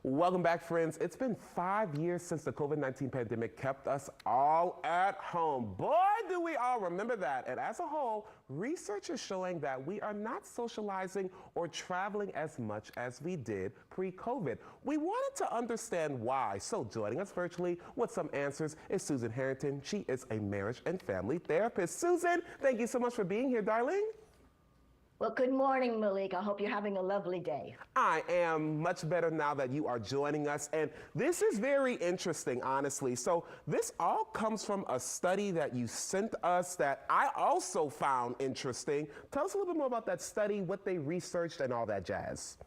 Welcome back, friends. It's been 5 years since the COVID-19 pandemic kept us all at home. Boy, do we all remember that. And as a whole, research is showing that we are not socializing or traveling as much as we did pre-COVID. We wanted to understand why. So joining us virtually with some answers is Susan Harrington. She is a marriage and family therapist. Susan, thank you so much for being here, darling. Well, good morning, Malik. I hope you're having a lovely day. I am much better now that you are joining us, and this is very interesting, honestly. So this all comes from a study that you sent us that I also found interesting. Tell us a little bit more about that study, what they researched, and all that jazz.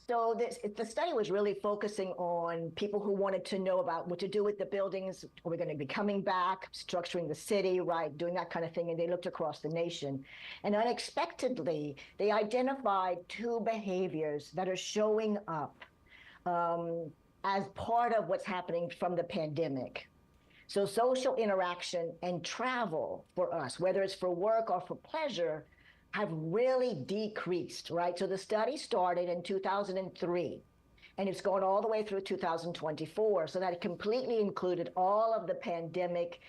So the study was really focusing on people who wanted to know about what to do with the buildings. Are we going to be coming back, structuring the city, right, doing that kind of thing? And they looked across the nation. And unexpectedly, they identified two behaviors that are showing up as part of what's happening from the pandemic. So social interaction and travel for us, whether it's for work or for pleasure, have really decreased, right? So the study started in 2003, and it's gone all the way through 2024. So that it completely included all of the pandemic,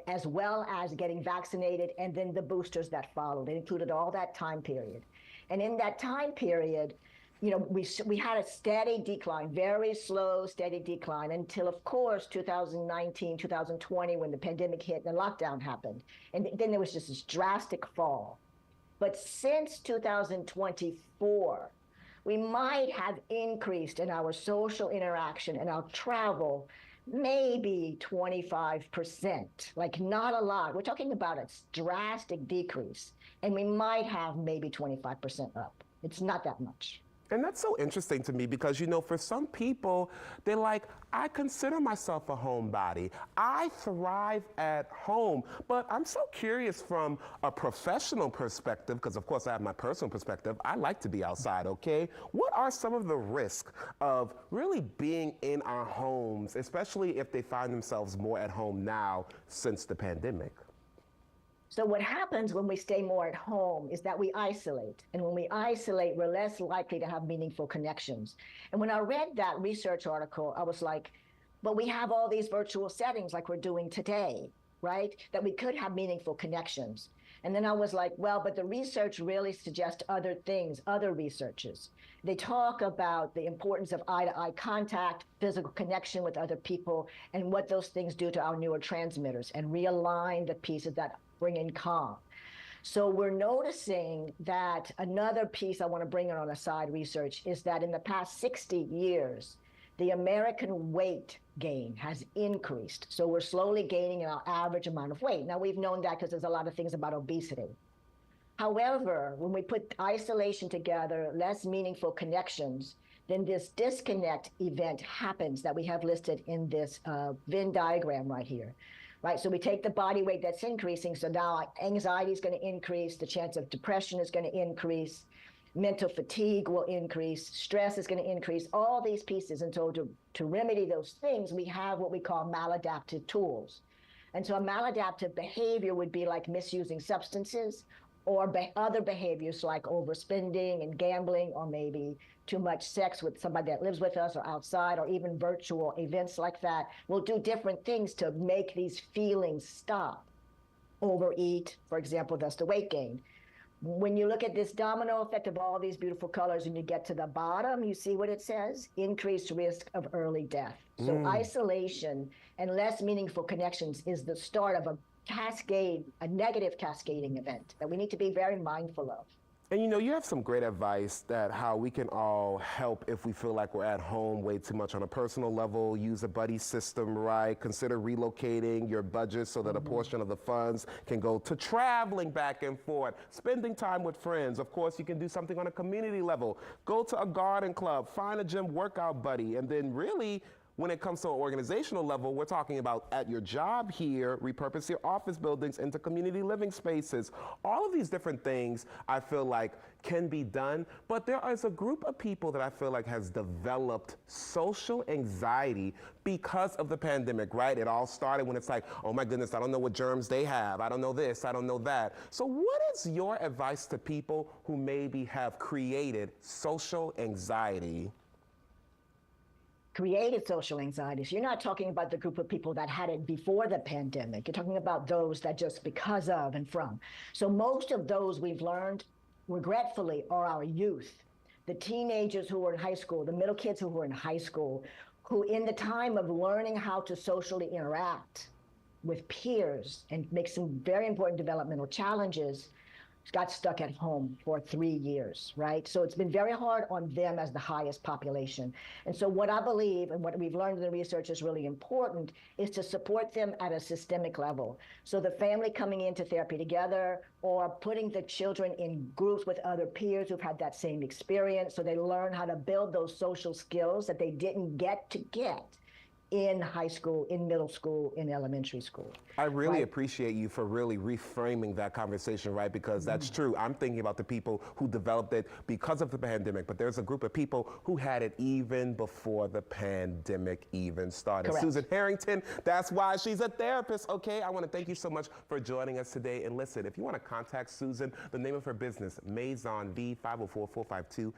as well as getting vaccinated and then the boosters that followed. It included all that time period. And in that time period, you know, we had a steady decline, very slow, steady decline until, of course, 2019, 2020, when the pandemic hit and the lockdown happened. And then there was just this drastic fall. But since 2024, we might have increased in our social interaction and our travel, maybe 25%, like not a lot. We're talking about a drastic decrease, and we might have maybe 25% up. It's not that much. And that's so interesting to me because, you know, for some people, they're like, I consider myself a homebody. I thrive at home. But I'm so curious from a professional perspective, because of course I have my personal perspective. I like to be outside, okay? What are some of the risks of really being in our homes, especially if they find themselves more at home now since the pandemic? So what happens when we stay more at home is that we isolate. And when we isolate, we're less likely to have meaningful connections. And when I read that research article, I was like, but we have all these virtual settings like we're doing today, right? That we could have meaningful connections. And then I was like, well, but the research really suggests other things, other researches. They talk about the importance of eye-to-eye contact, physical connection with other people, and what those things do to our neurotransmitters and realign the pieces that bring in calm. So we're noticing that another piece I want to bring in on a side research is that in the past 60 years, the American weight gain has increased. So we're slowly gaining our average amount of weight. Now, we've known that because there's a lot of things about obesity. However, when we put isolation together, less meaningful connections, then this disconnect event happens that we have listed in this Venn diagram right here. Right, so we take the body weight that's increasing, so now anxiety is going to increase, the chance of depression is going to increase, mental fatigue will increase, stress is going to increase, all these pieces. And so to remedy those things, we have what we call maladaptive tools. And so a maladaptive behavior would be like misusing substances or other behaviors like overspending and gambling, or maybe too much sex with somebody that lives with us or outside, or even virtual events like that. We'll do different things to make these feelings stop. Overeat, for example, that's the weight gain. When you look at this domino effect of all these beautiful colors and you get to the bottom, you see what it says? Increased risk of early death. So isolation and less meaningful connections is the start of a cascade, a negative cascading event that we need to be very mindful of. And you know, you have some great advice that how we can all help if we feel like we're at home way too much on a personal level. Use a buddy system, right? Consider relocating your budget so that a portion of the funds can go to traveling back and forth, spending time with friends. Of course, you can do something on a community level. Go to a garden club, find a gym workout buddy, and then really When it comes to an organizational level, we're talking about at your job here, repurpose your office buildings into community living spaces. All of these different things I feel like can be done, but there is a group of people that I feel like has developed social anxiety because of the pandemic, right? It all started when it's like, oh my goodness, I don't know what germs they have. I don't know this, I don't know that. So what is your advice to people who maybe have created social anxiety? Created social anxiety. So you're not talking about the group of people that had it before the pandemic. You're talking about those that just because of and from. So most of those we've learned, regretfully, are our youth, the teenagers who were in high school, the middle kids who were in high school, who in the time of learning how to socially interact with peers and make some very important developmental challenges, got stuck at home for 3 years, right? So it's been very hard on them as the highest population. And so what I believe and what we've learned in the research is really important is to support them at a systemic level. So the family coming into therapy together or putting the children in groups with other peers who've had that same experience so they learn how to build those social skills that they didn't get in high school, in middle school, in elementary school. I really appreciate you for really reframing that conversation, right? Because that's true. I'm thinking about the people who developed it because of the pandemic, but there's a group of people who had it even before the pandemic even started. Correct. Susan Harrington, that's why she's a therapist, okay? I want to thank you so much for joining us today. And listen, if you want to contact Susan, the name of her business, Maison V, 504-452-5937.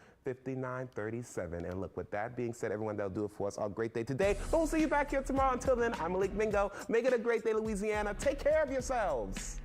And look, with that being said, everyone, that'll do it for us. All great day today. But we'll see you back here tomorrow. Until then, I'm Malik Mingo. Make it a great day, Louisiana. Take care of yourselves.